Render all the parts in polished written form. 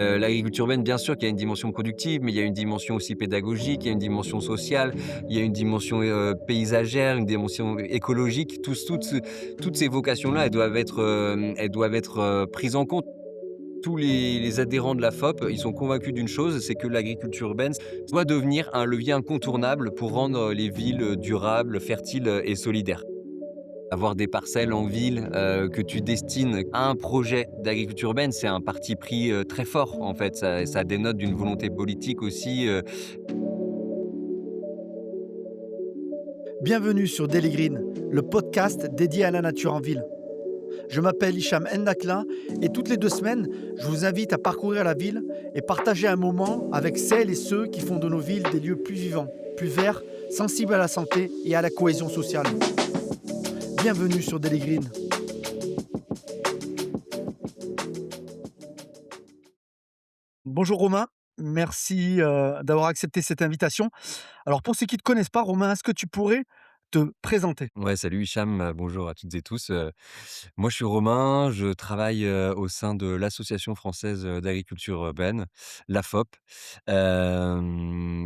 L'agriculture urbaine, bien sûr qu'il y a une dimension productive, mais il y a une dimension aussi pédagogique, il y a une dimension sociale, il y a une dimension, paysagère, une dimension écologique. Toutes ces vocations-là, elles doivent être, prises en compte. Tous les adhérents de la FOP, ils sont convaincus d'une chose, c'est que l'agriculture urbaine doit devenir un levier incontournable pour rendre, les villes, durables, fertiles, et solidaires. Avoir des parcelles en ville, que tu destines à un projet d'agriculture urbaine, c'est un parti pris, très fort en fait. Ça dénote d'une volonté politique aussi, Bienvenue sur Daily Green, le podcast dédié à la nature en ville. Je m'appelle Hicham Ndakla et toutes les 2 semaines, je vous invite à parcourir la ville et partager un moment avec celles et ceux qui font de nos villes des lieux plus vivants, plus verts, sensibles à la santé et à la cohésion sociale. Bienvenue sur Daily Green. Bonjour Romain, merci d'avoir accepté cette invitation. Alors pour ceux qui ne te connaissent pas, Romain, est-ce que tu pourrais te présenter? ouais, salut Hicham, bonjour à toutes et tous. Moi je suis Romain, je travaille, au sein de l'Association française, d'agriculture urbaine, l'AFOP.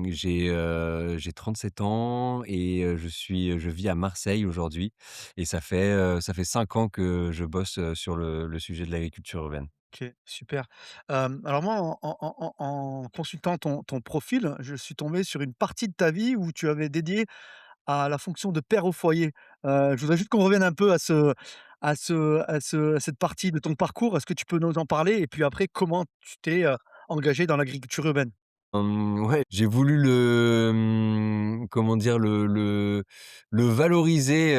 J'ai 37 ans et je vis à Marseille aujourd'hui et ça fait 5 ans que je bosse, sur le sujet de l'agriculture urbaine. OK, super. Alors moi, en consultant ton profil, je suis tombé sur une partie de ta vie où tu avais dédié à la fonction de père au foyer. Je voudrais juste qu'on revienne un peu à cette partie de ton parcours. Est-ce que tu peux nous en parler? Et puis après, comment tu t'es, engagé dans l'agriculture urbaine? Ouais, j'ai voulu comment dire? Le valoriser,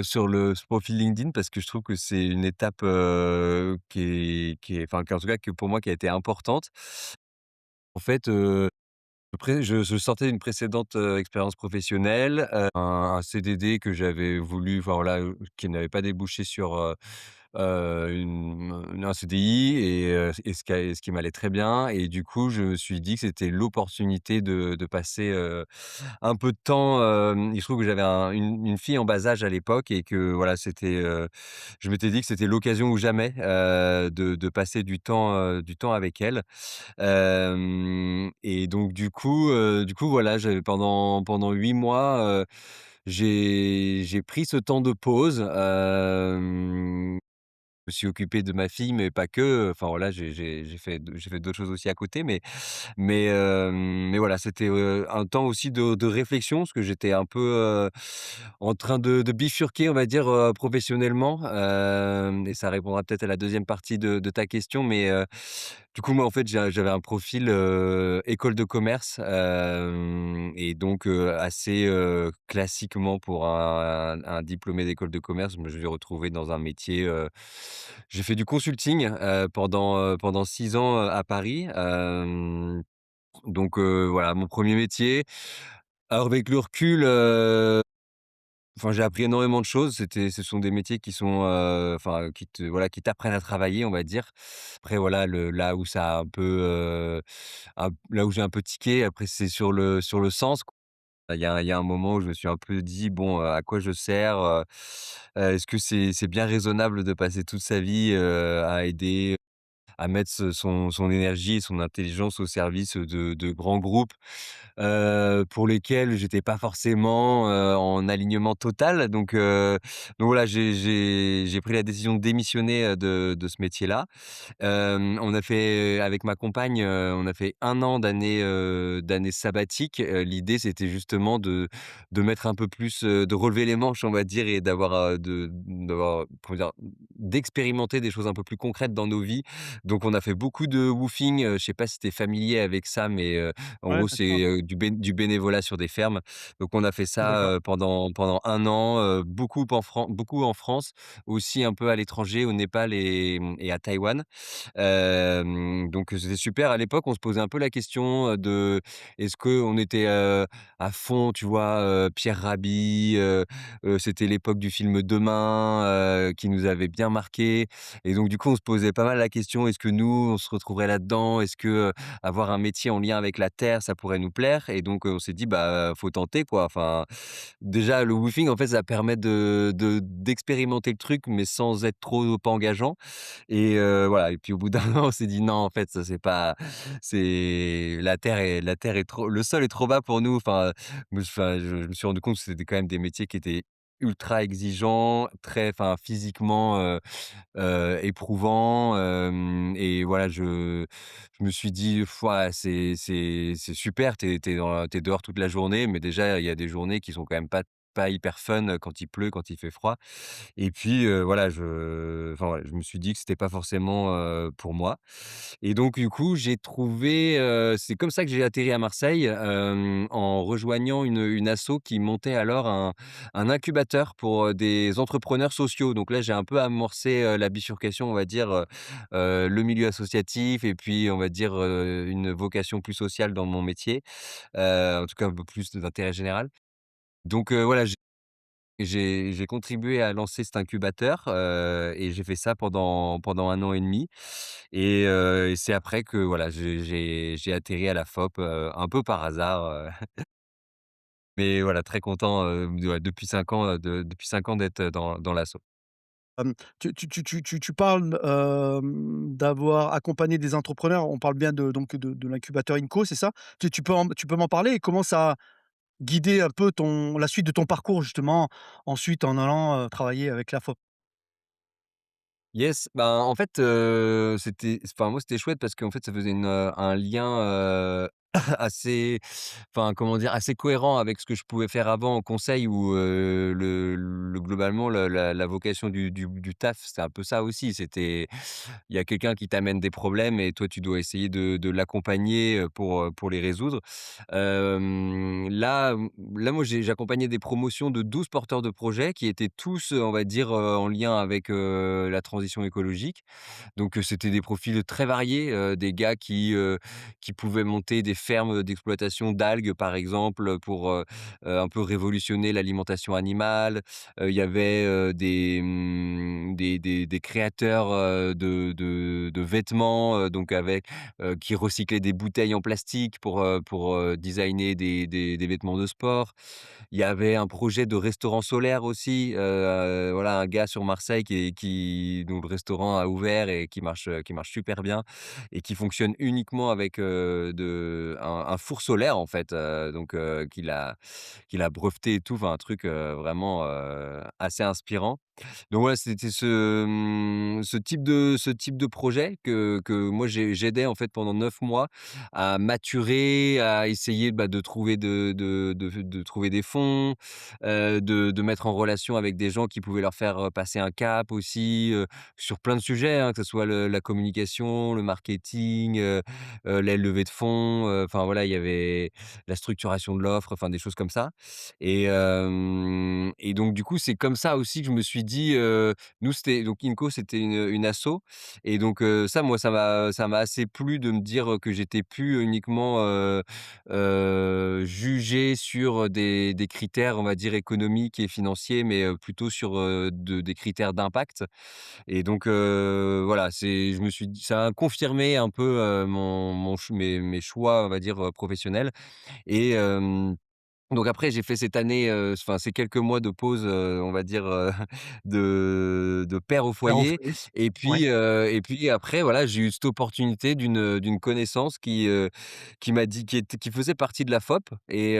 sur ce profil LinkedIn parce que je trouve que c'est une étape, qui est enfin, en tout cas, que pour moi, qui a été importante. En fait, je sortais d'une précédente, expérience professionnelle, un CDD que j'avais voulu enfin voilà, qui n'avait pas débouché sur, un CDI et ce qui m'allait très bien et du coup, je me suis dit que c'était l'opportunité de passer, un peu de temps, il se trouve que j'avais une fille en bas âge à l'époque et que voilà, je m'étais dit que c'était l'occasion ou jamais, de passer du temps avec elle. Et donc du coup voilà, j'avais pendant 8 mois, j'ai pris ce temps de pause, je me suis occupé de ma fille, mais pas que, enfin voilà, j'ai fait d'autres choses aussi à côté, mais voilà, c'était, un temps aussi de réflexion parce que j'étais un peu, en train de bifurquer, on va dire, professionnellement, et ça répondra peut-être à la deuxième partie de ta question, mais du coup, moi, en fait, j'avais un profil, école de commerce, et donc assez, classiquement pour un diplômé d'école de commerce, je me suis retrouvé dans un métier, j'ai fait du consulting, pendant 6 ans, à Paris, donc voilà, mon premier métier. Alors avec le recul, enfin, j'ai appris énormément de choses. Ce sont des métiers qui sont, enfin, qui t'apprennent à travailler, on va dire. Après voilà, là où ça a un peu, là où j'ai un peu tiqué, après c'est sur le sens, quoi. Il y a un moment où je me suis un peu dit: «Bon, à quoi je sers? Est-ce que c'est bien raisonnable de passer toute sa vie, à aider, à mettre son énergie et son intelligence au service, de grands groupes, pour lesquels j'étais pas forcément, en alignement total. Donc voilà, j'ai pris la décision de démissionner, de ce métier-là. On a fait avec ma compagne, on a fait 1 an d'années sabbatiques. L'idée, c'était justement de mettre un peu plus, de relever les manches, on va dire et d'avoir, comment dire? D'expérimenter des choses un peu plus concrètes dans nos vies. Donc on a fait beaucoup de woofing, je sais pas si tu es familier avec ça, mais en Ouais, gros, bien sûr. c'est, du bénévolat sur des fermes. Donc on a fait D'accord. ça, pendant 1 an, beaucoup en France, aussi un peu à l'étranger, au Népal et à Taïwan. Donc c'était super. À l'époque, on se posait un peu la question, de est-ce qu'on était, à fond, tu vois, Pierre Rabhi, c'était l'époque du film Demain, qui nous avait bien marqué et donc du coup, on se posait pas mal la question: est-ce que nous, on se retrouverait là-dedans? Est-ce que, avoir un métier en lien avec la terre, ça pourrait nous plaire? Et donc, on s'est dit: «Bah, faut tenter, quoi». Enfin, déjà le woofing, en fait, ça permet d'expérimenter le truc, mais sans être trop engageant. Et voilà, et puis au bout d'un an, on s'est dit: «Non, en fait, ça c'est pas c'est la terre est trop le sol est trop bas pour nous». Je me suis rendu compte que c'était quand même des métiers qui étaient ultra exigeants, très physiquement, éprouvants, et voilà, je me suis dit: «Ouais, c'est super, tu es dehors toute la journée», mais déjà, il y a des journées qui sont quand même pas hyper fun, quand il pleut, quand il fait froid. Et puis, voilà, voilà, je me suis dit que c'était pas forcément, pour moi. Et donc du coup, j'ai trouvé, c'est comme ça que j'ai atterri à Marseille, en rejoignant une asso qui montait alors un incubateur pour, des entrepreneurs sociaux. Donc là, j'ai un peu amorcé, la bifurcation, on va dire, le milieu associatif et puis on va dire, une vocation plus sociale dans mon métier, en tout cas un peu plus d'intérêt général. Donc, voilà, j'ai contribué à lancer cet incubateur, et j'ai fait ça pendant 1 an et demi. Et c'est après que voilà, j'ai atterri à la FOP, un peu par hasard, mais voilà, très content, ouais, depuis 5 ans, depuis 5 ans d'être, dans l'asso. Tu parles, d'avoir accompagné des entrepreneurs. On parle bien de l'incubateur INCO, c'est ça? Tu peux m'en parler et comment ça a guidé un peu ton la suite de ton parcours justement, ensuite en allant, travailler avec la FOP? Yes, ben, en fait, moi, c'était chouette parce qu'en fait, ça faisait un lien, assez comment dire? Assez cohérent avec ce que je pouvais faire avant en conseil où, le globalement, la vocation du taf, c'était un peu ça aussi. Il y a quelqu'un qui t'amène des problèmes et toi, tu dois essayer de l'accompagner, pour les résoudre. Là, moi, j'accompagnais des promotions de 12 porteurs de projets qui étaient tous, on va dire, en lien avec, la transition écologique. Donc, c'était des profils très variés, des gars qui pouvaient monter des fermes d'exploitation d'algues, par exemple, pour, un peu révolutionner l'alimentation animale. Il y avait, des créateurs, de vêtements, donc avec qui recyclaient des bouteilles en plastique pour, designer des vêtements de sport. Il y avait un projet de restaurant solaire aussi, voilà, un gars sur Marseille dont le restaurant a ouvert et qui marche super bien et qui fonctionne uniquement avec, un four solaire en fait, donc qu'il a breveté et tout, enfin un truc, vraiment, assez inspirant. Donc voilà, c'était ce type de projet que moi j'aidais en fait pendant 9 mois à maturer, à essayer, bah, de trouver des fonds, de mettre en relation avec des gens qui pouvaient leur faire, passer un cap aussi, sur plein de sujets, hein, que ce soit la communication, le marketing, les levées de fonds, enfin voilà, il y avait la structuration de l'offre, enfin des choses comme ça. Et donc du coup, c'est comme ça aussi que je me suis dit, nous c'était donc Inco, c'était une asso. Et donc ça, moi, ça m'a assez plu de me dire, que j'étais plus uniquement, jugé sur, des critères, on va dire économiques et financiers, mais plutôt sur, des critères d'impact. Et donc voilà, je me suis dit ça a confirmé un peu, mon ch mes choix, on va dire, professionnels. Et donc après, j'ai fait cette année, ces quelques mois de pause, on va dire, de père au Père au foyer. foyer? Ouais. Et puis après, voilà, j'ai eu cette opportunité d'une connaissance qui m'a dit qui faisait partie de la FOP et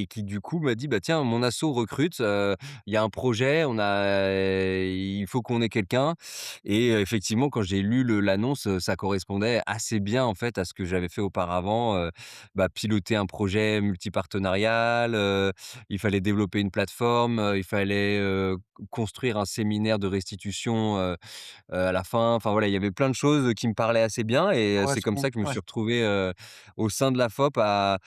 qui du coup m'a dit: «Bah tiens, mon asso recrute, il y a un projet, il faut qu'on ait quelqu'un». Et effectivement, quand j'ai lu l'annonce, ça correspondait assez bien en fait à ce que j'avais fait auparavant, bah, piloter un projet multipartenarial, il fallait développer une plateforme, il fallait, construire un séminaire de restitution, à la fin. Enfin voilà, il y avait plein de choses qui me parlaient assez bien et c'est comme ça Correspond, que je me ouais. suis retrouvé, au sein de la FOP à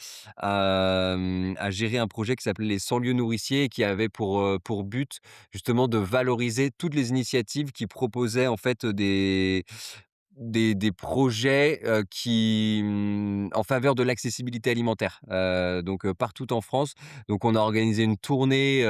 gérer un projet qui s'appelait les 100 lieux nourriciers et qui avait pour but justement de valoriser toutes les initiatives qui proposaient en fait des projets, en faveur de l'accessibilité alimentaire, donc partout en France. Donc on a organisé une tournée,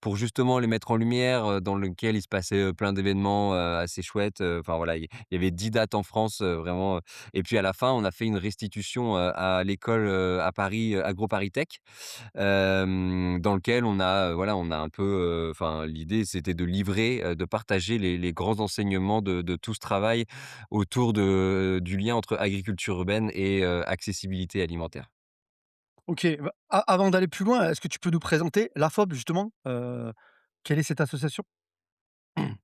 pour justement les mettre en lumière, dans lequel il se passait, plein d'événements, assez chouettes, enfin voilà, il y avait 10 dates en France, vraiment, et puis à la fin, on a fait une restitution, à l'école, à Paris, AgroParisTech, dans lequel on a, voilà, on a un peu, enfin l'idée c'était de livrer, de partager les grands enseignements de tout ce travail autour du lien entre agriculture urbaine et accessibilité alimentaire. OK, bah, a avant d'aller plus loin, est-ce que tu peux nous présenter l'AFOP justement? Quelle est cette association?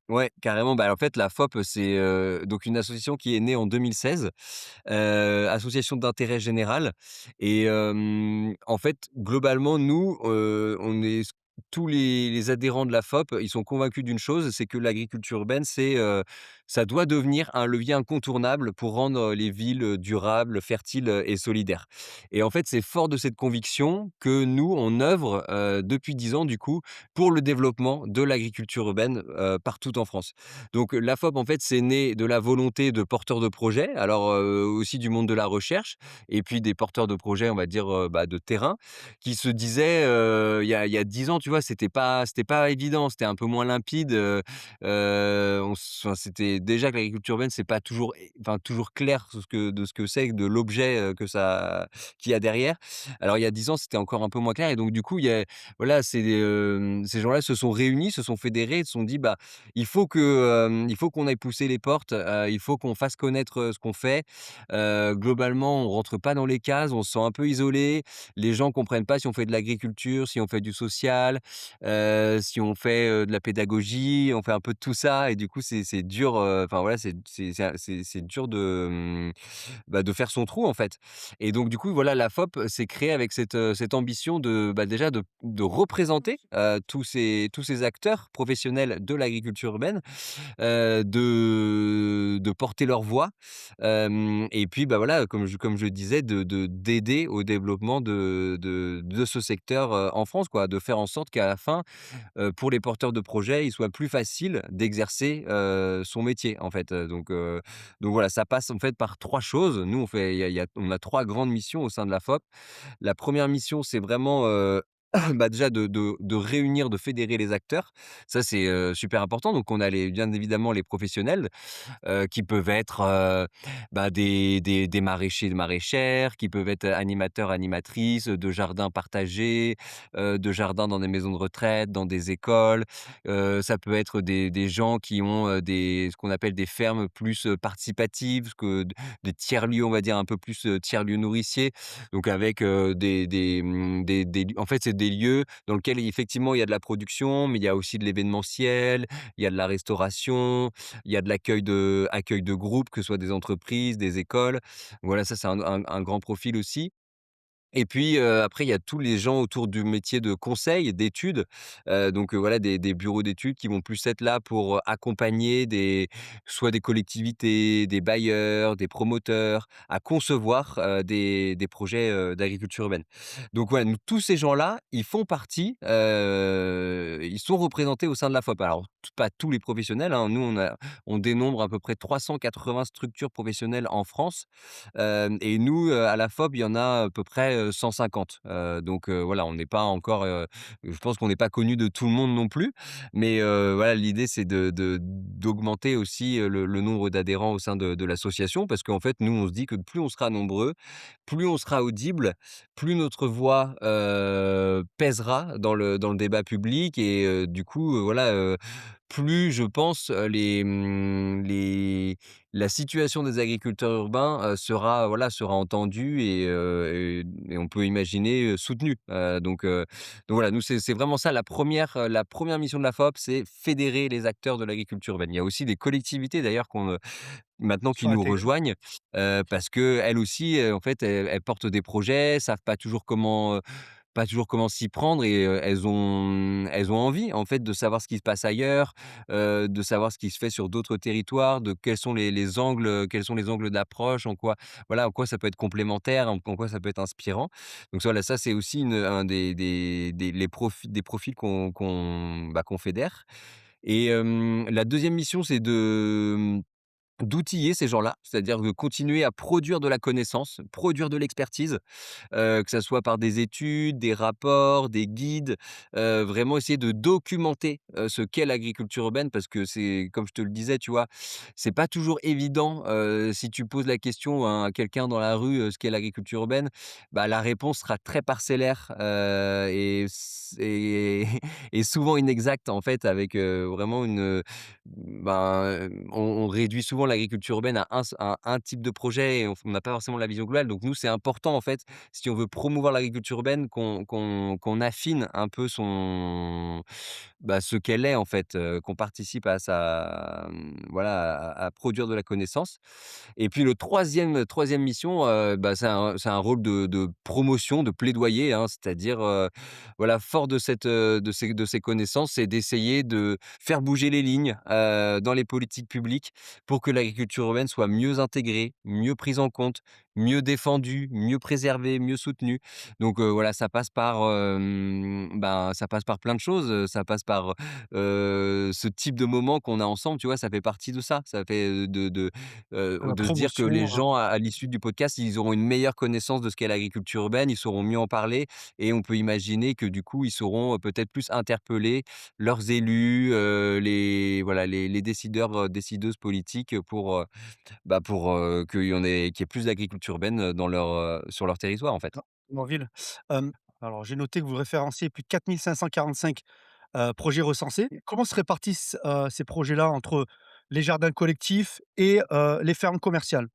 Ouais, carrément, bah, en fait la FOP, c'est, donc une association qui est née en 2016, association d'intérêt général, et en fait, globalement, nous, on est tous les adhérents de la FOP, ils sont convaincus d'une chose, c'est que l'agriculture urbaine, ça doit devenir un levier incontournable pour rendre les villes, durables, fertiles, et solidaires, et en fait, c'est fort de cette conviction que nous, on œuvre, depuis 10 ans, du coup, pour le développement de l'agriculture urbaine, partout en France. Donc la FOP, en fait, c'est né de la volonté de porteurs de projets, alors, aussi du monde de la recherche, et puis des porteurs de projets, on va dire, bah, de terrain, qui se disaient, il y a 10 ans, tu vois, c'était pas évident, c'était un peu moins limpide, enfin, c'était déjà que l'agriculture urbaine, c'est pas toujours enfin, toujours clair sur ce que c'est, de l'objet, qu'il y a derrière. Alors il y a 10 ans, c'était encore un peu moins clair, et donc du coup, voilà, ces gens-là se sont réunis, se sont fédérés et se sont dit: «Bah, il faut qu'on aille pousser les portes, il faut qu'on fasse connaître, ce qu'on fait. Globalement, on rentre pas dans les cases, on se sent un peu isolé. Les gens comprennent pas si on fait de l'agriculture, si on fait du social, si on fait, de la pédagogie, on fait un peu de tout ça, et du coup, c'est dur, enfin voilà, c'est dur bah, de faire son trou, en fait, et donc du coup, voilà, la FOP s'est créée avec cette ambition de, bah, déjà de représenter, tous ces acteurs professionnels de l'agriculture urbaine, de porter leur voix, et puis, bah, voilà, comme je disais, d'aider au développement de ce secteur, en France, quoi. De faire en sorte qu'à la fin, pour les porteurs de projets, il soit plus facile d'exercer, son métier, en fait, donc voilà, ça passe, en fait, par 3 choses. Nous, on a 3 grandes missions au sein de la FOP. La première mission, c'est vraiment, bah, déjà de réunir, de fédérer les acteurs. Ça, c'est, super important. Donc on a bien évidemment les professionnels, qui peuvent être, bah, des maraîchers, des maraîchères, qui peuvent être animateurs, animatrices, de jardins partagés, de jardins dans des maisons de retraite, dans des écoles. Ça peut être des gens qui ont, ce qu'on appelle des fermes plus, participatives, que des tiers-lieux, on va dire un peu plus, tiers-lieux nourriciers. Donc avec, en fait, c'est des lieux dans lesquels effectivement il y a de la production, mais il y a aussi de l'événementiel, il y a de la restauration, il y a de accueil de groupe, que ce soit des entreprises, des écoles. Voilà, ça, c'est un grand profil aussi. Et puis, après, il y a tous les gens autour du métier de conseil, d'études, donc voilà, des bureaux d'études qui vont plus être là pour, accompagner soit des collectivités, des bailleurs, des promoteurs, à concevoir, des projets, d'agriculture urbaine. Donc voilà, nous, tous ces gens-là, ils font partie, ils sont représentés au sein de la FOP. Alors, pas tous les professionnels, hein, nous, on dénombre à peu près 380 structures professionnelles en France. Et nous, à la FOP, il y en a à peu près, 150. Donc voilà, on n'est pas encore, je pense qu'on n'est pas connu de tout le monde non plus. Mais voilà, l'idée, c'est d'augmenter aussi, le nombre d'adhérents au sein de l'association, parce qu'en fait, nous, on se dit que plus on sera nombreux, plus on sera audible, plus notre voix, pèsera dans le débat public, et du coup, voilà, plus je pense, la situation des agriculteurs urbains, sera entendue, et on peut imaginer, soutenue. Donc voilà, nous, c'est vraiment ça la première mission de la FOP, c'est fédérer les acteurs de l'agriculture urbaine. Il y a aussi des collectivités d'ailleurs maintenant Qui qui sont nous intégrés? rejoignent, parce qu'elles aussi, en fait, elles portent des projets, savent pas toujours comment s'y prendre, et elles ont envie, en fait, de savoir ce qui se passe ailleurs, de savoir ce qui se fait sur d'autres territoires, de quels sont les angles d'approche, en quoi ça peut être complémentaire, en quoi ça peut être inspirant. Donc voilà, ça, c'est aussi un des profils qu'on fédère, et la deuxième mission, c'est d'outiller ces gens-là, c'est-à-dire de continuer à produire de la connaissance, produire de l'expertise, que ça soit par des études, des rapports, des guides, vraiment essayer de documenter, ce qu'est l'agriculture urbaine parce que c'est comme je te le disais, tu vois? C'est pas toujours évident, si tu poses la question à quelqu'un dans la rue, ce qu'est l'agriculture urbaine, bah, la réponse sera très parcellaire, et souvent inexacte en fait avec, vraiment ben, on réduit souvent l'agriculture urbaine à un type de projet et on n'a pas forcément la vision globale. Donc nous, c'est important en fait si on veut promouvoir l'agriculture urbaine, qu'on affine un peu ce qu'elle est en fait, qu'on participe à sa, voilà, à produire de la connaissance. Et puis le troisième mission, bah, c'est un rôle de promotion, de plaidoyer, hein. C'est-à-dire, voilà, fort de ces connaissances, c'est d'essayer de faire bouger les lignes, dans les politiques publiques pour que l'agriculture urbaine soit mieux intégrée, mieux prise en compte, mieux défendue, mieux préservée, mieux soutenue. Donc, voilà, ça passe par plein de choses, ça passe par, ce type de moment qu'on a ensemble, tu vois? Ça fait partie de ça. Ça fait, La de se dire que les promotion, gens à l'issue du podcast, ils auront une meilleure connaissance de ce qu'est l'agriculture urbaine, ils sauront mieux en parler et on peut imaginer que du coup, ils sauront, peut-être plus interpeller leurs élus, les décideurs, décideuses politiques, qu'il y ait plus d'agriculture urbaine, sur leur territoire, en fait. en ville. Hem, alors j'ai noté que vous référenciez plus de 4 545, projets recensés. Comment se répartissent, ces projets-là entre les jardins collectifs et les fermes commerciales?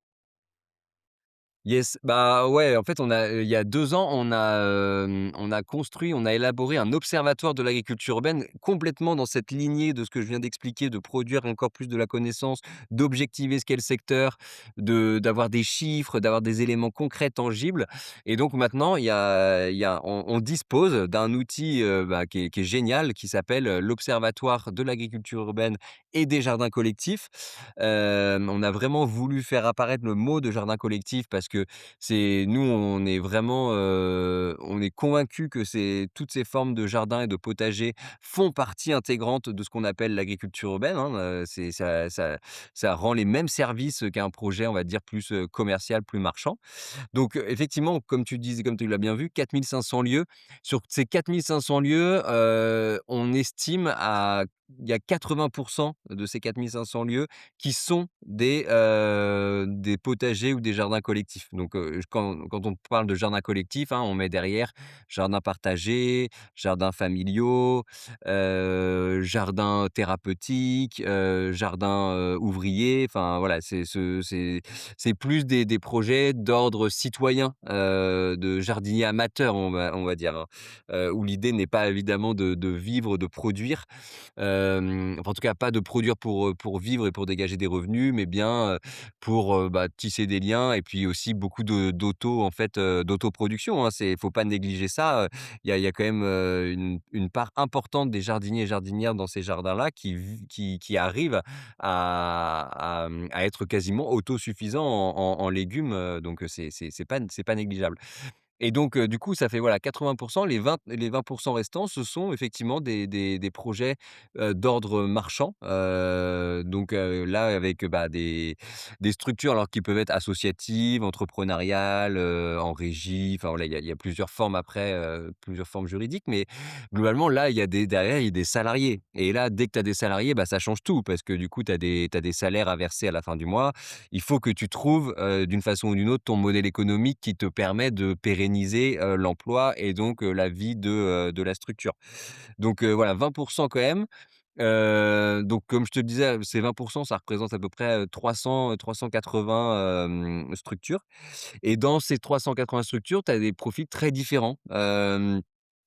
Yes, bah, ouais, en fait, il y a 2 ans, on a élaboré un observatoire de l'agriculture urbaine complètement dans cette lignée de ce que je viens d'expliquer, de produire encore plus de la connaissance, d'objectiver ce qu'est le secteur, d'avoir des chiffres, d'avoir des éléments concrets, tangibles et donc maintenant, on dispose d'un outil, qui est génial, qui s'appelle, l'Observatoire de l'agriculture urbaine et des jardins collectifs. On a vraiment voulu faire apparaître le mot de jardin collectif parce que on est convaincus que toutes ces formes de jardins et de potagers font partie intégrante de ce qu'on appelle l'agriculture urbaine, hein, c'est ça rend les mêmes services qu'un projet, on va dire, plus, commercial, plus marchand. Donc, effectivement, comme tu l'as bien vu, 4 500 lieux. Sur ces 4 500 lieux, on estime à il y a 80 de ces 4 500 lieux qui sont des potagers ou des jardins collectifs. Donc, quand on parle de jardins collectifs, hein, on met derrière jardins partagés, jardins familiaux, jardins thérapeutiques, jardins, ouvriers. Enfin, voilà, c'est plus des projets d'ordre citoyen, de jardiniers amateurs, on va dire, hein, où l'idée n'est pas évidemment de vivre, de produire, enfin, en tout cas pas de produire pour vivre et pour dégager des revenus, mais bien, pour, tisser des liens et puis aussi beaucoup en fait, d'autoproduction, hein. Faut pas négliger ça, il y a quand même, une part importante des jardiniers et jardinières dans ces jardins-là qui arrivent à être quasiment autosuffisants en légumes, donc c'est pas négligeable. Et donc, du coup, ça fait voilà 80. Les 20 restants, ce sont effectivement des projets, d'ordre marchand, donc, là avec, des structures alors qui peuvent être associatives, entrepreneuriales, en régie, enfin voilà, il y a plusieurs formes après, plusieurs formes juridiques, mais globalement là, derrière, il y a des salariés et là, dès que tu as des salariés, bah, ça change tout parce que du coup, tu as des salaires à verser à la fin du mois. Il faut que tu trouves, d'une façon ou d'une autre, ton modèle économique qui te permet de pérenniser, l'emploi et donc, la vie de la structure. Donc, voilà, 20 quand même. Donc comme je te le disais, ces 20 ça représente à peu près, 380, structures. Et dans ces 380 structures, tu as des profils très différents.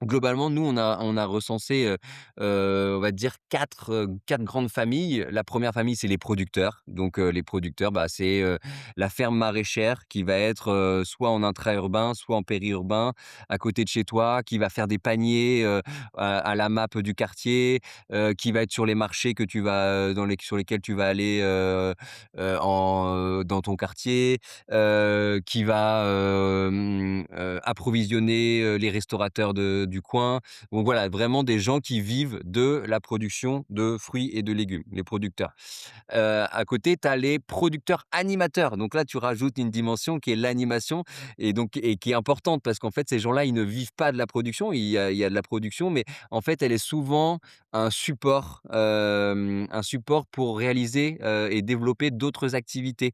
Globalement, nous, on a recensé, on va dire 4 grandes familles. La première famille, c'est les producteurs. Donc, les producteurs, c'est, la ferme maraîchère qui va être, soit en intra-urbain, soit en périurbain, à côté de chez toi, qui va faire des paniers, à la map du quartier, qui va être sur les marchés que tu vas, sur lesquels tu vas aller, dans ton quartier, qui va, approvisionner, les restaurateurs du coin. Donc voilà, vraiment des gens qui vivent de la production de fruits et de légumes, les producteurs. À côté, tu as les producteurs animateurs. Donc là, tu rajoutes une dimension qui est l'animation et qui est importante parce qu'en fait, ces gens-là, ils ne vivent pas de la production. Il y a de la production, mais en fait, elle est souvent un support pour réaliser, et développer d'autres activités.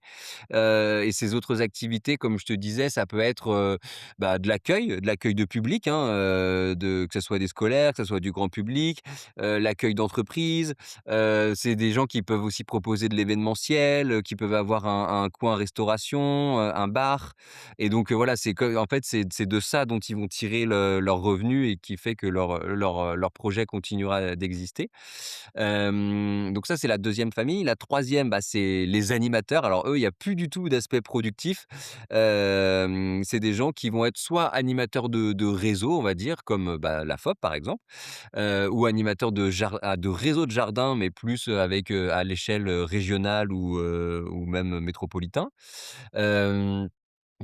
Et ces autres activités, comme je te disais, ça peut être, bah, de l'accueil de public, hein, que ça soit des scolaires, que ça soit du grand public, l'accueil d'entreprises. C'est des gens qui peuvent aussi proposer de l'événementiel, qui peuvent avoir un coin restauration, un bar et donc, voilà, en fait, c'est de ça dont ils vont tirer leurs revenus et qui fait que leur projet continuera d'exister. Donc ça, c'est la deuxième famille. La troisième, bah, c'est les animateurs. Alors eux, il y a plus du tout d'aspect productif. C'est des gens qui vont être soit animateurs de réseau, on va dire, comme, bah, la FOP, par exemple, ou animateurs de réseau de jardins, mais plus, avec, à l'échelle, régionale ou même métropolitain. Hem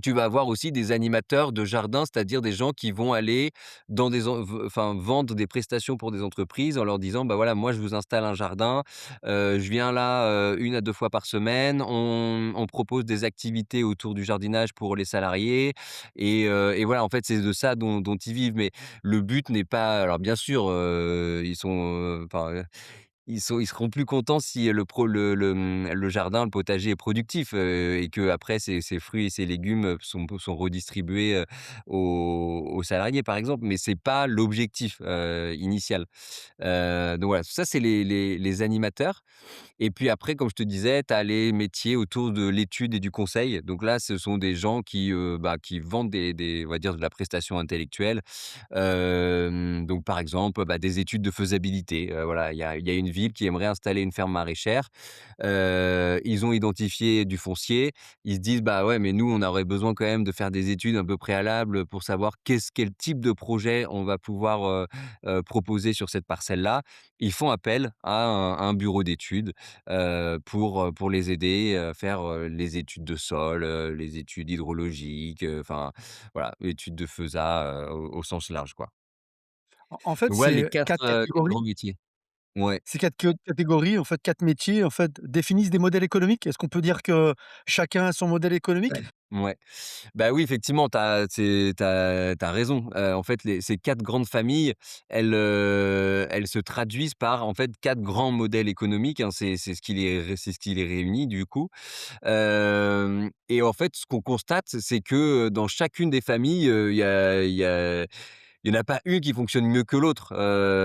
Tu vas avoir aussi des animateurs de jardin, c'est-à-dire des gens qui vont aller dans des en v enfin, vendre des prestations pour des entreprises en leur disant: «Bah, voilà, moi je vous installe un jardin, je viens là, 1 à 2 fois par semaine, on propose des activités autour du jardinage pour les salariés» et voilà, en fait, c'est de ça dont ils vivent. Mais le but n'est pas alors bien sûr, ils sont, ils seront plus contents si le jardin, le potager est productif, et que après ces fruits et ces légumes, sont redistribués, aux salariés, par exemple, mais c'est pas l'objectif, initial. Donc voilà, ça c'est les animateurs et puis après, comme je te disais, tu as les métiers autour de l'étude et du conseil. Donc là, ce sont des gens qui vendent des on va dire de la prestation intellectuelle. Donc par exemple, bah, des études de faisabilité. Voilà, il y a une ville qui aimerait installer une ferme maraîchère. Ils ont identifié du foncier. Ils se disent: «Bah, ouais, mais nous, on aurait besoin quand même de faire des études un peu préalables pour savoir quel type de projet on va pouvoir, proposer sur cette parcelle-là». Ils font appel à un bureau d'études, pour les aider, à faire, les études de sol, les études hydrologiques, enfin voilà, études de FESA, au sens large, quoi. En fait, Donc voilà les c'est 4 4 4 catégories grands métiers. Ouais. ces 4 catégories, en fait, 4 métiers, en fait, définissent des modèles économiques? Est-ce qu'on peut dire que chacun a son modèle économique? Ouais. Bah, oui, effectivement, tu as raison. En fait, ces 4 grandes familles, elles se traduisent par, en fait, 4 grands modèles économiques, hein. C'est ce qui les réunit, du coup. Et en fait, ce qu'on constate, c'est que, dans chacune des familles, il y en a pas une qui fonctionne mieux que l'autre.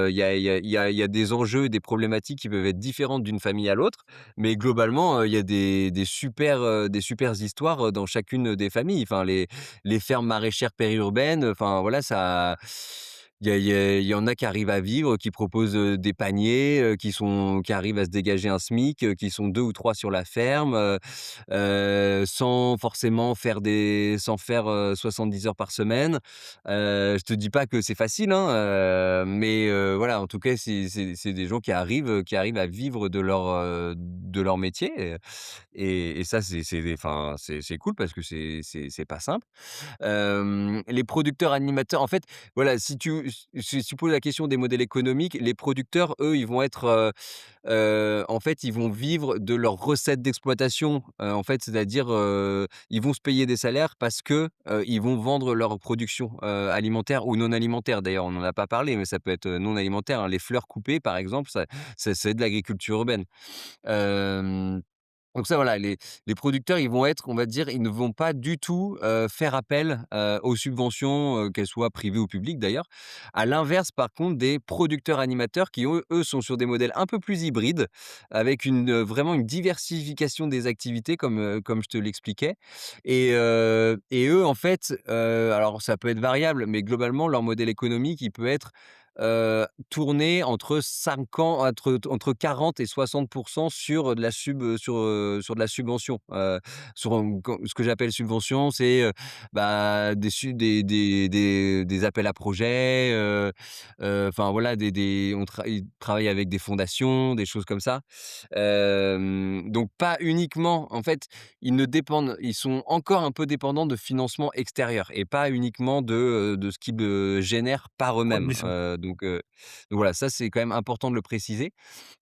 Il y a des enjeux, des problématiques qui peuvent être différentes d'une famille à l'autre, mais globalement, il y a des supers histoires, dans chacune des familles. Enfin, les fermes maraîchères périurbaines, enfin voilà, ça il y en a qui arrivent à vivre, qui proposent, des paniers, qui arrivent à se dégager un SMIC, qui sont 2 ou 3 sur la ferme, sans faire, 70 heures par semaine. Je te dis pas que c'est facile, hein, mais voilà, en tout cas, c'est des gens qui arrivent à vivre de leur métier et ça, c'est cool parce que c'est pas simple. Les producteurs animateurs, en fait, voilà, si tu poses la question des modèles économiques, les producteurs, eux, ils vont être, en fait, ils vont vivre de leurs recettes d'exploitation, en fait, c'est-à-dire, ils vont se payer des salaires parce que, ils vont vendre leur production, alimentaire ou non alimentaire. D'ailleurs, on n'en a pas parlé, mais ça peut être, non alimentaire, hein. Les fleurs coupées, par exemple, c'est de l'agriculture urbaine. Hem donc ça, voilà, les producteurs, ils vont être, on va dire, ils ne vont pas du tout, faire appel, aux subventions, qu'elles soient privées ou publiques d'ailleurs. À l'inverse, par contre, des producteurs animateurs qui, eux, sont sur des modèles un peu plus hybrides, avec vraiment une diversification des activités comme je te l'expliquais et eux, en fait, alors ça peut être variable, mais globalement, leur modèle économique, il peut être tourner entre 40 et 60 sur de la sur de la subvention. Ce que j'appelle subvention, c'est, bah, des appels à projets, enfin voilà, ils travaillent avec des fondations, des choses comme ça. Donc pas uniquement en fait, ils sont encore un peu dépendants de financement extérieur et pas uniquement de ce qu'ils, génèrent par eux-mêmes. Production. Donc voilà, ça c'est quand même important de le préciser.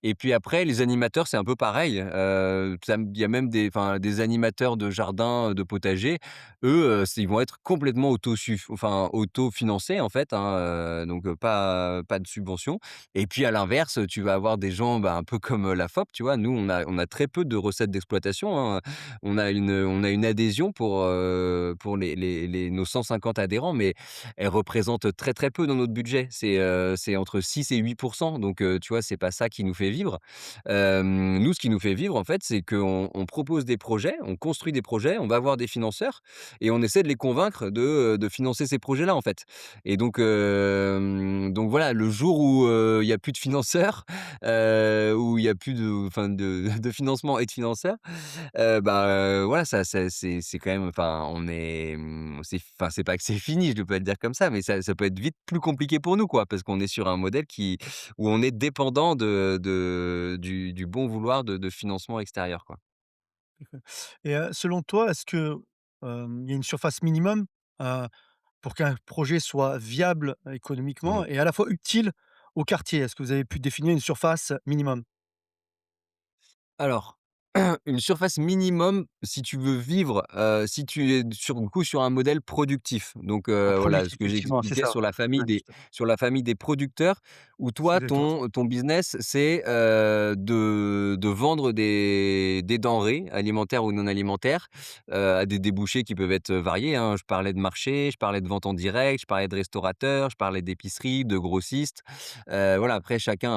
Et puis après, les animateurs, c'est un peu pareil. Il y a même des animateurs de jardins, de potagers. Eux, ils vont être complètement autofinancés en fait, hein, donc pas de subvention. Et puis à l'inverse, tu vas avoir des gens, bah, un peu comme, la FOP, tu vois? Nous, on a très peu de recettes d'exploitation, hein. On a une adhésion pour nos 150 adhérents, mais elle représente très, très peu dans notre budget. C'est entre 6 et 8, donc tu vois, c'est pas ça qui nous fait vivre. Nous, ce qui nous fait vivre, en fait, c'est qu'on propose des projets, on construit des projets, on va voir des financeurs et on essaie de les convaincre de financer ces projets-là, en fait. Et donc voilà, le jour où, il y a plus de financeurs, où il y a plus de financement et de financeurs, voilà, ça c'est quand même enfin, c'est pas que c'est fini, je ne peux pas le dire comme ça, mais ça peut être vite plus compliqué pour nous, quoi, parce qu'on est sur un modèle où on est dépendant du bon vouloir de financement extérieur, quoi. Et selon toi, est-ce que, il y a une surface minimum, heu, pour qu'un projet soit viable Mmh. économiquement et à la fois utile au quartier? Est-ce que vous avez pu définir une surface minimum? Alors, une surface minimum si tu veux vivre, si tu es sur un modèle productif. Donc, Ah voilà, ce productif, que effectivement, c'est j'expliquais ça. Ouais, tout à fait. sur la famille des producteurs où C'est toi exactement ça. ton business c'est, de vendre des denrées alimentaires ou non alimentaires, à des débouchés qui peuvent être variés, hein. Je parlais de marché, je parlais de vente en direct, je parlais de restaurateurs, je parlais d'épicerie, de grossistes. Voilà, après chacun,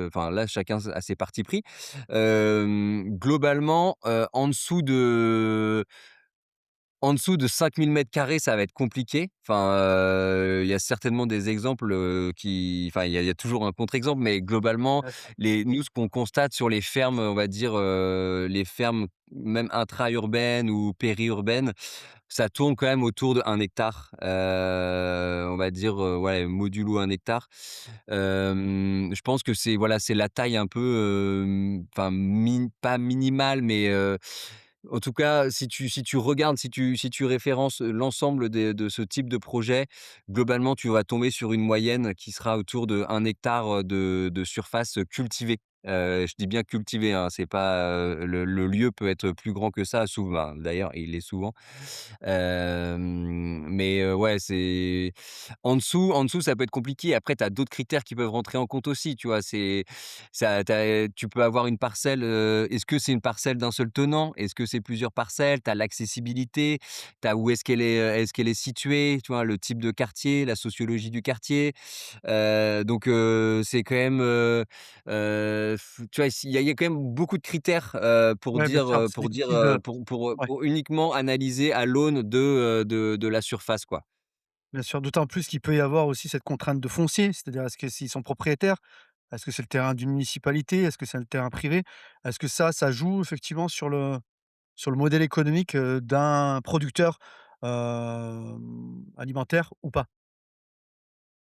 enfin là chacun a ses partis pris. Globalement, en dessous de 5 000 m², ça va être compliqué. Enfin, il y a certainement des exemples, enfin, il y a toujours un contre-exemple, mais globalement, D'accord. nous, ce qu'on constate sur les fermes, on va dire, les fermes même intra-urbaines ou périurbaines, ça tourne quand même autour d'1 hectare. On va dire, ouais, modulo 1 hectare. Je pense que c'est voilà, c'est la taille un peu, enfin pas minimale, mais en tout cas, si tu regardes, si tu références, l'ensemble de ce type de projet, globalement, tu vas tomber sur une moyenne qui sera autour d'1 hectare, de surface, cultivée. Je dis bien cultivée, hein, c'est pas, le lieu peut être plus grand que ça, souvent d'ailleurs, il l'est souvent. Mais ouais, en dessous, ça peut être compliqué. Après, tu as d'autres critères qui peuvent rentrer en compte aussi, tu vois? Tu peux avoir une parcelle, est-ce que c'est une parcelle d'un seul tenant? Est-ce que c'est plusieurs parcelles? Tu as l'accessibilité, tu as où est-ce qu'elle est située, tu vois? Le type de quartier, la sociologie du quartier. Donc c'est quand même, f tu vois? Il y a quand même beaucoup de critères, pour Ouais, bien dire, sûr, c'est difficile de ouais, pour uniquement analyser à l'aune de la surface, quoi. bien sûr, d'autant plus qu'il peut y avoir aussi cette contrainte de foncier, c'est-à-dire est-ce que s'ils sont propriétaires? Est-ce que c'est le terrain d'une municipalité? Est-ce que c'est un terrain privé? Est-ce que ça joue effectivement sur le modèle économique, d'un producteur, alimentaire ou pas?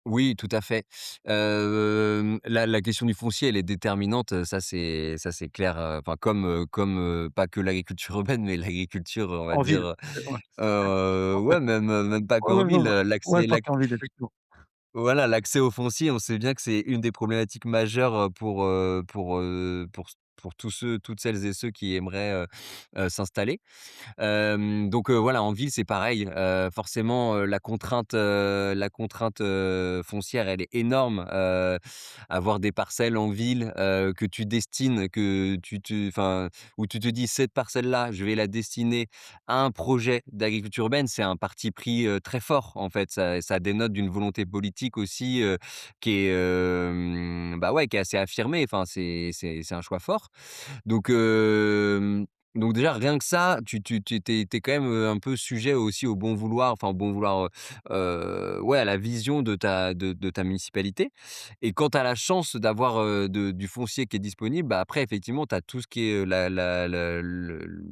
Oui, tout à fait. La question du foncier, elle est déterminante, ça c'est clair, enfin comme pas que l'agriculture urbaine, mais l'agriculture, on va En ville, dire, ouais. Ouais. ouais, même pas Ouais, qu'en ouais, non, ville, non. Ouais, pas qu'en ville, effectivement. voilà, l'accès au foncier, on sait bien que c'est une des problématiques majeures, pour toutes celles et ceux qui aimeraient, s'installer. Donc voilà, en ville, c'est pareil, forcément, la contrainte, foncière, elle est énorme, avoir des parcelles en ville, que tu destines, où tu te dis: «Cette parcelle-là, je vais la destiner à un projet d'agriculture urbaine», c'est un parti pris, très fort, en fait. Ça dénote d'une volonté politique aussi, qui est, bah, ouais, qui est assez affirmée. Enfin, c'est un choix fort. Donc Donc déjà, rien que ça, tu es quand même, un peu sujet aussi au bon vouloir, enfin au bon vouloir, ouais, à la vision de ta municipalité. Et quand tu as la chance d'avoir, du foncier qui est disponible, bah, après effectivement, tu as tout ce qui est,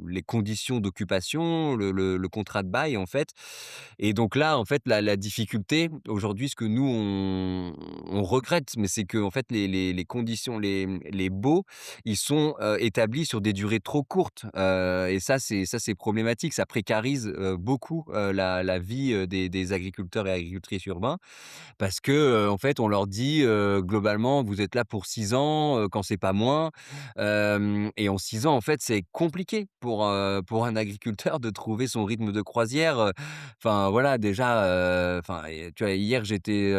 les conditions d'occupation, le contrat de bail en fait. Et donc là, en fait, la difficulté aujourd'hui, ce que nous on regrette, mais c'est que en fait les conditions, les baux, ils sont, établis sur des durées trop courtes, et ça c'est problématique. Ça précarise, beaucoup, la vie, des agriculteurs et agricultrices urbains. Parce que, en fait, on leur dit, globalement: «Vous êtes là pour 6 ans, quand c'est pas moins». Et en 6 ans, en fait, c'est compliqué pour un agriculteur de trouver son rythme de croisière, enfin, voilà, déjà, enfin et tu vois, hier, j'étais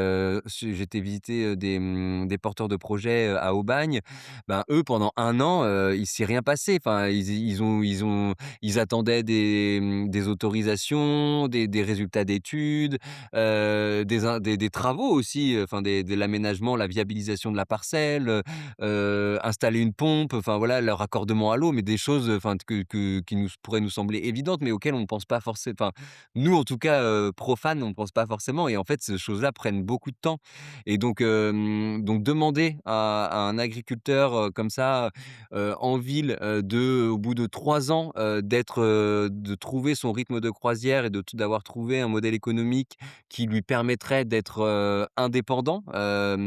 visiter, des porteurs de projets, à Aubagne. Ben, eux, pendant 1 an, il s'est rien passé. Enfin, ils attendaient des autorisations, des résultats d'études, des travaux aussi, enfin de l'aménagement, la viabilisation de la parcelle, installer une pompe, enfin voilà, le raccordement à l'eau, mais des choses, enfin qui nous pourraient nous sembler évidentes, mais auxquelles on ne pense pas forcément. Enfin, nous en tout cas, profanes, on ne pense pas forcément et en fait, ces choses-là prennent beaucoup de temps et donc demander à un agriculteur, comme ça, en ville, au bout de 3 ans, de trouver son rythme de croisière et d'avoir trouvé un modèle économique qui lui permettrait d'être, indépendant,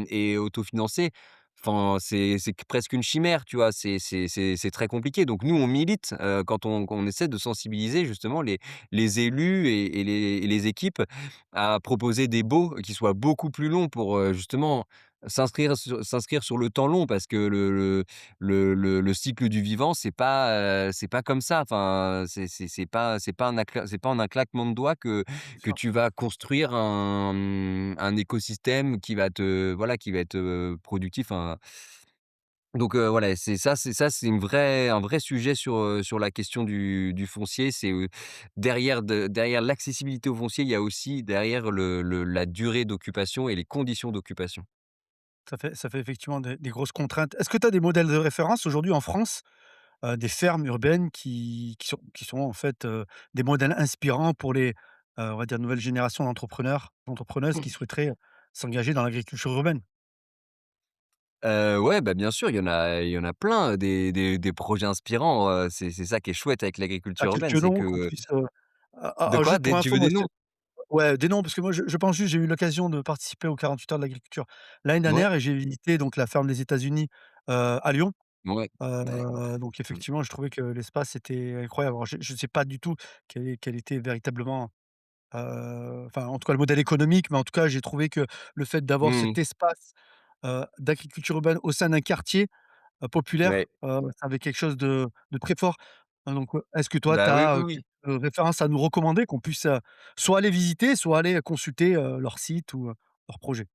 et autofinancé. Enfin, c'est presque une chimère, tu vois? C'est très compliqué. Donc nous, on milite, quand on essaie de sensibiliser justement les élus et les équipes à proposer des baux qui soient beaucoup plus longs pour, justement s'inscrire sur le temps long parce que le cycle du vivant, c'est pas comme ça. Enfin, c'est pas en un claquement de doigts Bien que sûr. tu vas construire un écosystème qui va te voilà, qui va être, productif, hein. Donc voilà, c'est un vrai sujet sur la question du foncier. C'est, derrière l'accessibilité au foncier, il y a aussi derrière la durée d'occupation et les conditions d'occupation. Ça fait effectivement des grosses contraintes. Est-ce que tu as des modèles de référence aujourd'hui en France, des fermes urbaines qui sont en fait, des modèles inspirants pour les, on va dire nouvelles générations d'entrepreneurs, d'entrepreneuses qui souhaiteraient s'engager dans l'agriculture urbaine? Ouais, bah, bien sûr, il y en a plein, des projets inspirants, c'est ça qui est chouette avec Tu as l'agriculture urbaine, quelques c'est noms qu'on que puisse, de quoi? juste pour Tu info, veux moi des noms? ouais, des noms parce que moi je pense juste, j'ai eu l'occasion de participer aux 48 heures de l'agriculture l'année Ouais, dernière et j'ai visité donc la ferme des États-Unis, à Lyon. ouais, d'accord. Donc Mmh. effectivement, je trouvais que l'espace était incroyable. Alors je sais pas du tout quel était véritablement, enfin en tout cas le modèle économique, mais en tout cas j'ai trouvé que le fait d'avoir Mmh. cet espace, d'agriculture urbaine au sein d'un quartier, populaire, Ouais. ça avait quelque chose de très fort. Donc, est-ce que toi tu Bah, oui, as, oui, oui. quelques références à nous recommander qu'on puisse, soit aller visiter, soit aller consulter, leur site ou, leur projet?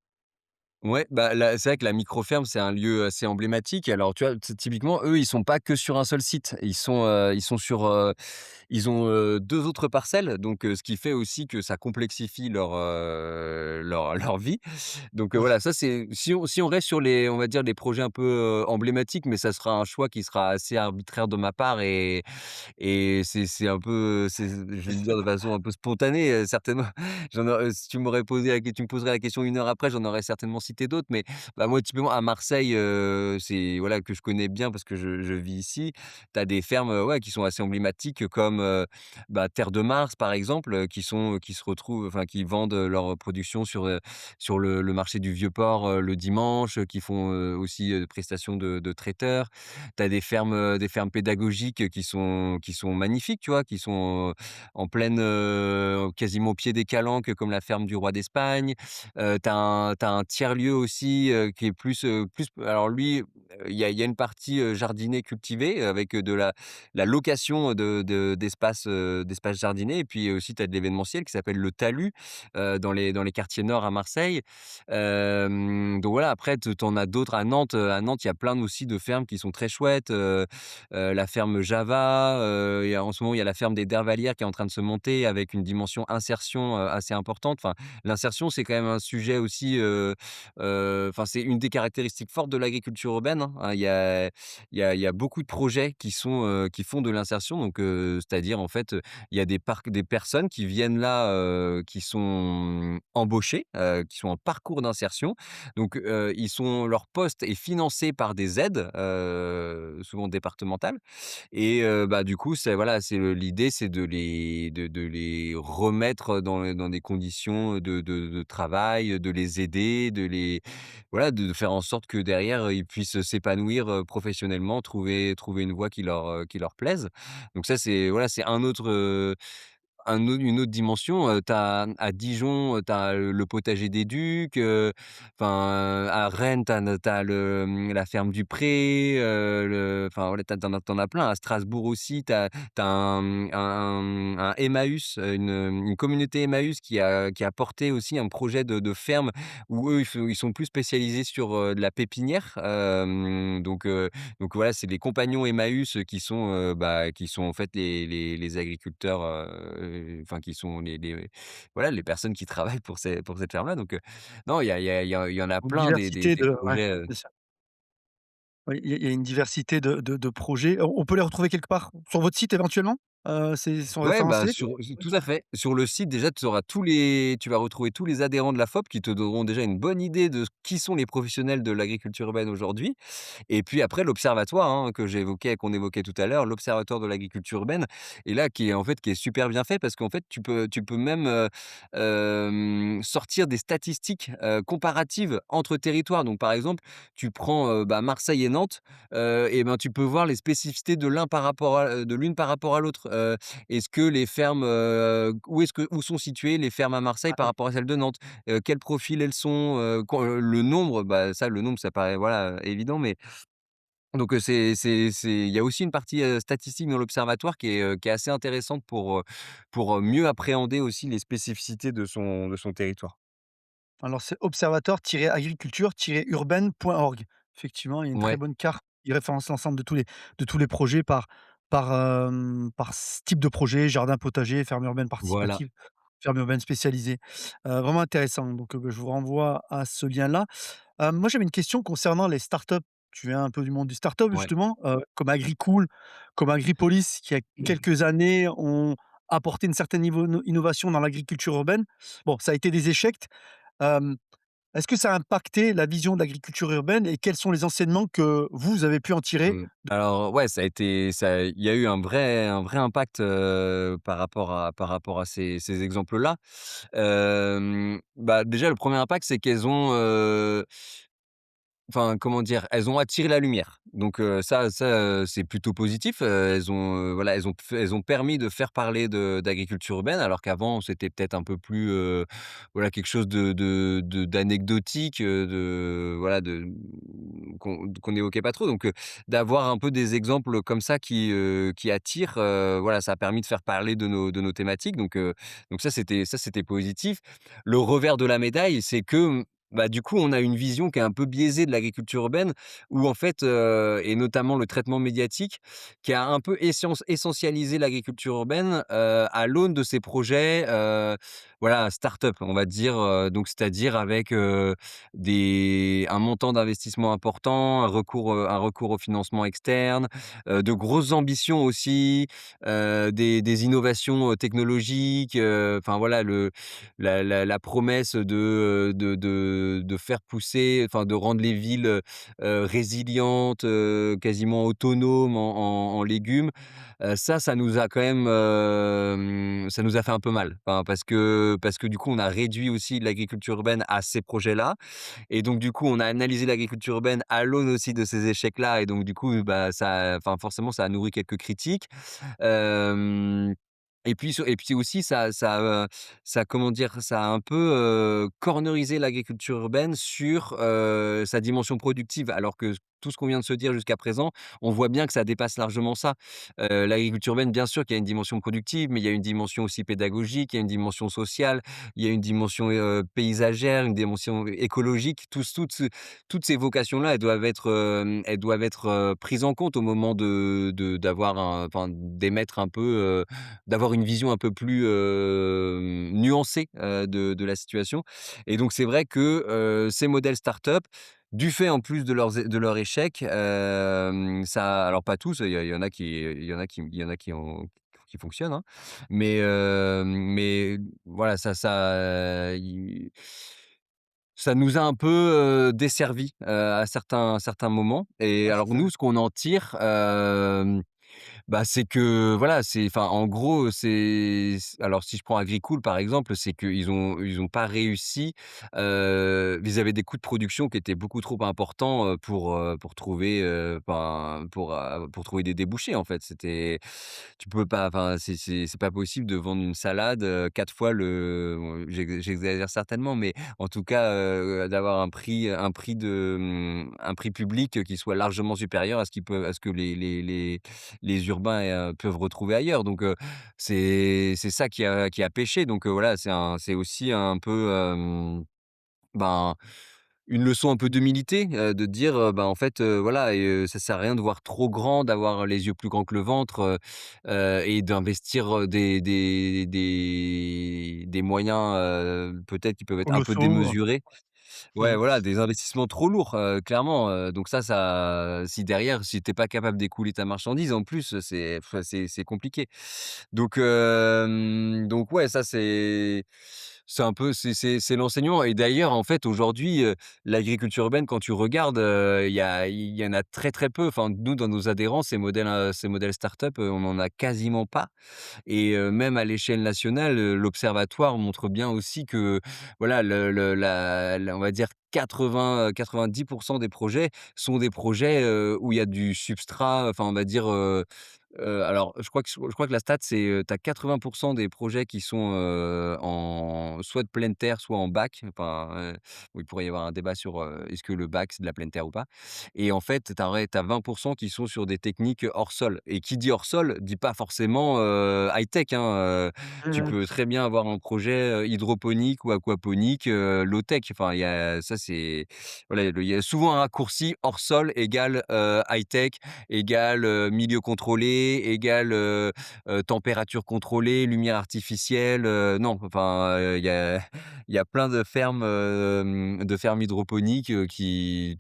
Ouais, bah, là, c'est vrai que la micro-ferme, c'est un lieu assez emblématique. Alors, tu vois, typiquement, eux, ils sont pas que sur un seul site. Ils sont sur, ils ont, 2 autres parcelles, donc ce qui fait aussi que ça complexifie leur vie. Donc Oui, voilà, ça c'est si on reste sur on va dire, les projets un peu, emblématiques, mais ça sera un choix qui sera assez arbitraire de ma part et c'est un peu, je vais le dire de façon un peu spontanée, certainement. Si tu me poserais la question 1 heure après, j'en aurais certainement cité d'autres, mais bah, moi, typiquement à Marseille, c'est voilà, que je connais bien parce que je vis ici. Tu as des fermes, ouais, qui sont assez emblématiques comme, bah, Terre de Mars, par exemple, qui se retrouvent enfin, qui vendent, leur production sur le marché du Vieux-Port, le dimanche, qui font, aussi, prestations de traiteurs. Tu as des fermes pédagogiques qui sont magnifiques, tu vois? Qui sont, en pleine, quasiment au pied des calanques, comme la ferme du roi d'Espagne. Tu un tiers-lieu aussi, qui est plus alors lui, il y a une partie, jardinée cultivée avec, de la location d'espaces jardinés et puis aussi tu as de l'événementiel qui s'appelle le Talus, dans les quartiers nord à Marseille. Donc voilà, après tu en as d'autres à Nantes. À Nantes, il y a plein aussi de fermes qui sont très chouettes, la ferme Java, en ce moment, il y a la ferme des Dervalières qui est en train de se monter avec une dimension insertion, assez importante. Enfin, l'insertion, c'est quand même un sujet aussi, enfin, c'est une des caractéristiques fortes de l'agriculture urbaine, hein. Il y a beaucoup de projets qui font de l'insertion donc c'est-à-dire en fait, il y a des personnes qui viennent là, qui sont embauchées, qui sont en parcours d'insertion. Donc ils sont leur poste est financé par des aides, souvent départementales et bah, du coup, c'est voilà, l'idée, c'est de les remettre dans des conditions de travail, de les aider, voilà, de faire en sorte que derrière, ils puissent s'épanouir, professionnellement, trouver une voie qui leur plaise. Donc ça, c'est voilà, c'est une autre dimension, tu à Dijon, tu as le potager des Ducs, à Rennes, la ferme du Pré, voilà, tu as plein. À Strasbourg aussi, tu as un Emmaüs, une communauté Emmaüs qui a porté aussi un projet de ferme où eux, ils sont plus spécialisés sur, de la pépinière, donc voilà, c'est les compagnons Emmaüs, qui sont en fait les agriculteurs, qui sont les voilà, les personnes qui travaillent pour cette ferme-là donc non, il y en a Une plein diversité des de ouais, projets, c'est ça. Oui, il y a une diversité de projets. On peut les retrouver quelque part sur votre site éventuellement? Ils sont ouais, bah, référencés? Oui. tout à fait. Sur le site, déjà, tu vas retrouver tous les adhérents de la FOP qui te donneront déjà une bonne idée de qui sont les professionnels de l'agriculture urbaine aujourd'hui. Et puis après l'observatoire, hein, qu'on évoquait tout à l'heure, l'observatoire de l'agriculture urbaine et là qui est super bien fait parce qu'en fait tu peux même, sortir des statistiques, comparatives entre territoires. Donc par exemple, tu prends, Marseille et Nantes, et ben, tu peux voir les spécificités de l'une par rapport à l'autre. Est-ce que les fermes, où sont situées les fermes à Marseille par Ouais. rapport à celles de Nantes? Quel profil elles sont? Le nombre, le nombre ça paraît voilà, évident mais donc il y a aussi une partie, statistique dans l'observatoire qui est assez intéressante pour mieux appréhender aussi les spécificités de son territoire. Alors c'est observatoire-agriculture-urbaine.org. Effectivement, il y a une très Ouais, bonne carte qui référence l'ensemble de tous les projets par type de projet, jardin potager, ferme urbaine voilà, participative, ferme urbaine spécialisée. Vraiment intéressant donc je vous renvoie à ce lien-là. Moi j'avais une question concernant les startups. Tu viens un peu du monde du startup ouais. justement, comme Agricool, comme Agripolis qui, il y a quelques années, ont apporté une certaine niveau innovation dans l'agriculture urbaine. Bon, ça a été des échecs. Hem, Est-ce que ça a impacté la vision de l'agriculture urbaine et quels sont les enseignements que vous avez pu en tirer? Mmh. Alors ouais, il y a eu un vrai impact, par rapport à ces exemples-là. Bah, déjà le premier impact, c'est qu'elles ont, comment dire? Elles ont attiré la lumière. Donc c'est plutôt positif. Voilà, elles ont permis de faire parler d'agriculture urbaine, alors qu'avant c'était peut-être un peu plus, voilà, quelque chose d'anecdotique, qu'on n'évoquait pas trop. Donc d'avoir un peu des exemples comme ça qui attirent, voilà, ça a permis de faire parler de nos thématiques. Donc ça c'était positif. Le revers de la médaille, c'est que, bah, du coup, on a une vision qui est un peu biaisée de l'agriculture urbaine où en fait, et notamment le traitement médiatique, qui a un peu essentialisé l'agriculture urbaine, à l'aune de ces projets, voilà, start-up, on va dire, donc c'est-à-dire avec, un montant d'investissement important, un recours au financement externe, de grosses ambitions aussi, des innovations, technologiques, voilà la promesse de faire pousser, de rendre les villes, résilientes, quasiment autonomes en légumes. Ça nous a quand même, ça nous a fait un peu mal. Parce que du coup, on a réduit aussi l'agriculture urbaine à ces projets-là et donc du coup, on a analysé l'agriculture urbaine à l'aune aussi de ces échecs-là et donc du coup, bah, forcément, ça a nourri quelques critiques. Hem et puis aussi ça comment dire? Ça a un peu, cornerisé l'agriculture urbaine sur, sa dimension productive alors que tout ce qu'on vient de se dire jusqu'à présent, on voit bien que ça dépasse largement ça. L'agriculture urbaine, bien sûr qu'il y a une dimension productive, mais il y a une dimension aussi pédagogique, il y a une dimension sociale, il y a une dimension, paysagère, une dimension écologique. Toutes ces vocations-là, elles doivent être, prises en compte au moment d'émettre un peu, d'avoir une vision un peu plus, nuancée, de la situation et donc c'est vrai que, ces modèles start-up, du fait en plus de leur échec, ça alors pas tous, il y en a il y en a qui fonctionnent, hein, mais voilà, ça nous a un peu, desservis, à certains moments et Ouais, alors nous, ce qu'on en tire, bah, c'est que voilà, c'est enfin, en gros, alors si je prends Agricool, par exemple, c'est qu'ils ont pas réussi, ils avaient des coûts de production qui étaient beaucoup trop importants, pour trouver, enfin, pour trouver des débouchés, en fait. Tu peux pas enfin, c'est pas possible de vendre une salade, 4 fois j'exagère certainement, mais en tout cas, d'avoir un prix public qui soit largement supérieur à ce que les urbains, peuvent retrouver ailleurs donc c'est ça qui a péché donc voilà, c'est aussi un peu, ben, une leçon un peu d'humilité, de dire, bah, en fait, voilà ça sert à rien de voir trop grand, d'avoir les yeux plus grands que le ventre, et d'investir, des moyens, peut-être qui peuvent être un peu colossaux, démesurés. Ouais, ouais. voilà, des investissements trop lourds, clairement, donc si derrière, si tu es pas capable d'écouler ta marchandise, en plus, c'est compliqué. Donc ouais, ça c'est un peu c'est l'enseignement et d'ailleurs, en fait, aujourd'hui, l'agriculture urbaine, quand tu regardes, il y en a très, très peu. Enfin, nous, dans nos adhérents, ces modèles start-up, on en a quasiment pas et même à l'échelle nationale, l'observatoire montre bien aussi que, voilà, on va dire 90 des projets sont des projets, où il y a du substrat, enfin, on va dire, alors je crois que la stat c'est, tu as 80 des projets qui sont, en soit de pleine terre, soit en bac. Enfin, bon, il pourrait y avoir un débat sur, est-ce que le bac c'est de la pleine terre ou pas? Et en fait, tu as 20 qui sont sur des techniques hors sol et qui dit hors sol, dit pas forcément, high-tech, hein, tu Mmh. peux très bien avoir un projet, hydroponique ou aquaponique, low-tech. Enfin, il y a souvent un raccourci hors sol égale, high-tech, égale, milieu contrôlé, égale, température contrôlée, lumière artificielle, non, enfin, il y a plein de fermes hydroponiques, qui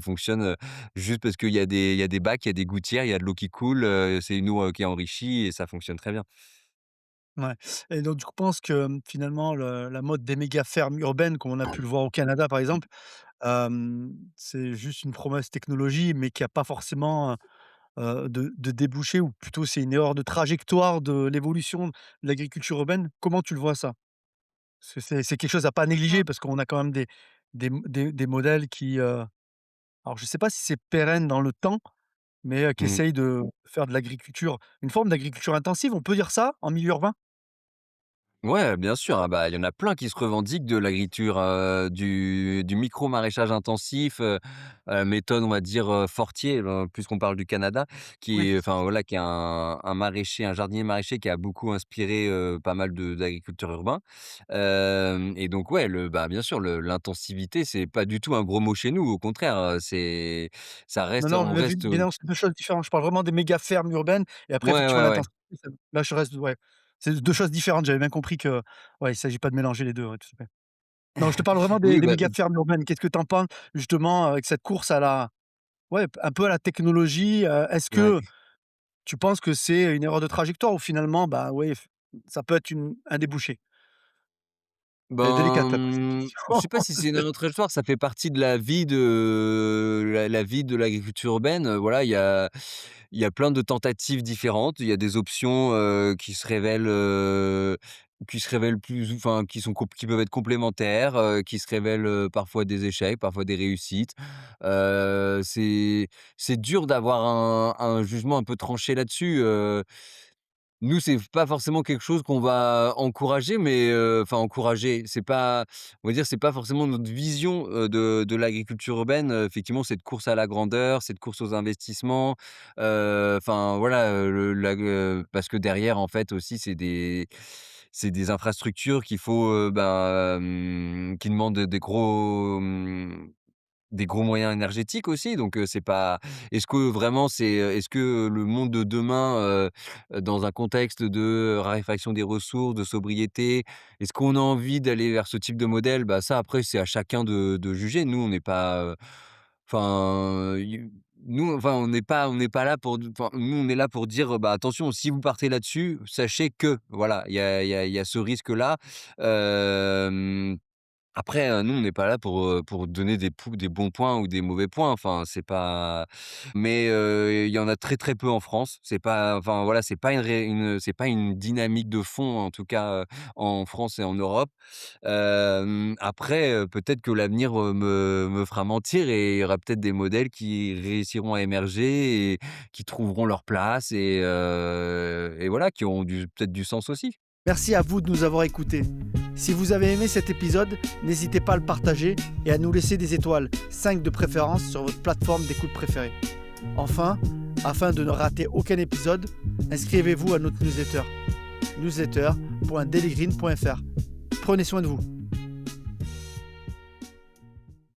fonctionnent, juste parce qu'il y a des bacs, il y a des gouttières, il y a de l'eau qui coule, c'est une eau, qui est enrichie et ça fonctionne très bien. Ouais et donc du coup, je pense que, finalement, la mode des méga fermes urbaines, comme on a pu le voir au Canada, par exemple, c'est juste une promesse technologie, mais qui a pas forcément, de débouchés ou plutôt c'est une erreur de trajectoire de l'évolution de l'agriculture urbaine. Comment tu le vois ça? Parce que c'est quelque chose à pas négliger parce qu'on a quand même des modèles qui, alors je sais pas si c'est pérenne dans le temps, mais qui Mmh. essayent de faire de l'agriculture une forme d'agriculture intensive, on peut dire ça en milieu urbain? Ouais, bien sûr, ah bah, il y en a plein qui se revendiquent de l'agriculture, du micro-maraîchage intensif, méthode, on va dire, Fortier, puisqu'on parle du Canada, Oui. qui est un maraîcher, un jardinier maraîcher qui a beaucoup inspiré, pas mal d'agriculteurs urbains. Et donc ouais, bien sûr, l'intensivité, c'est pas du tout un gros mot chez nous, au contraire, ça Non, reste non, on mais reste, mais non, c'est 2 choses différentes. Je parle vraiment des méga fermes urbaines et après ouais, effectivement ouais, ouais. l'intensité, là je reste ouais, c'est 2 choses différentes. J'avais bien compris que ouais, il s'agit pas de mélanger les 2. Ouais, tout à fait. Non, je te parle vraiment Oui, des bah, méga fermes urbaines. Qu'est-ce que tu en penses justement avec cette course à la ouais, un peu à la technologie, est-ce ouais. que tu penses que c'est une erreur de trajectoire ou finalement, bah, ouais, ça peut être un débouché? Elle est délicate après cette Je question. sais pas si c'est une autre histoire, ça fait partie de la vie de la vie de l'agriculture urbaine, voilà, il y a plein de tentatives différentes. Il y a des options, qui se révèlent plus ou enfin, qui peuvent être complémentaires, qui se révèlent, parfois des échecs, parfois des réussites. Heu, c'est c'est dur d'avoir un jugement un peu tranché là-dessus, nous, c'est pas forcément quelque chose qu'on va encourager, mais enfin encourager, on va dire, c'est pas forcément notre vision, de l'agriculture urbaine, effectivement, cette course à la grandeur, cette course aux investissements, enfin voilà, parce que derrière, en fait, aussi, c'est des infrastructures qu'il faut, qui demandent des gros, des gros moyens énergétiques aussi, donc c'est pas est-ce que vraiment est-ce que le monde de demain, dans un contexte de raréfaction des ressources, de sobriété, est-ce qu'on a envie d'aller vers ce type de modèle? Bah, ça après c'est à chacun de juger. Nous on n'est pas, enfin, on n'est pas là pour nous on est là pour dire, bah, attention si vous partez là-dessus, sachez que voilà, il y a ce risque-là. Hem Après, nous, on n'est pas là pour donner des bons points ou des mauvais points, enfin, c'est pas mais il y en a très, très peu en France. C'est pas enfin, voilà, c'est pas une dynamique de fond, en tout cas, en France et en Europe. Après, peut-être que l'avenir, me fera mentir et il y aura peut-être des modèles qui réussiront à émerger et qui trouveront leur place et voilà, qui auront peut-être du sens aussi. Merci à vous de nous avoir écoutés. Si vous avez aimé cet épisode, n'hésitez pas à le partager et à nous laisser des étoiles, 5 de préférence sur votre plateforme d'écoute préférée. Enfin, afin de ne rater aucun épisode, inscrivez-vous à notre newsletter, newsletter.dailygreen.fr. Prenez soin de vous.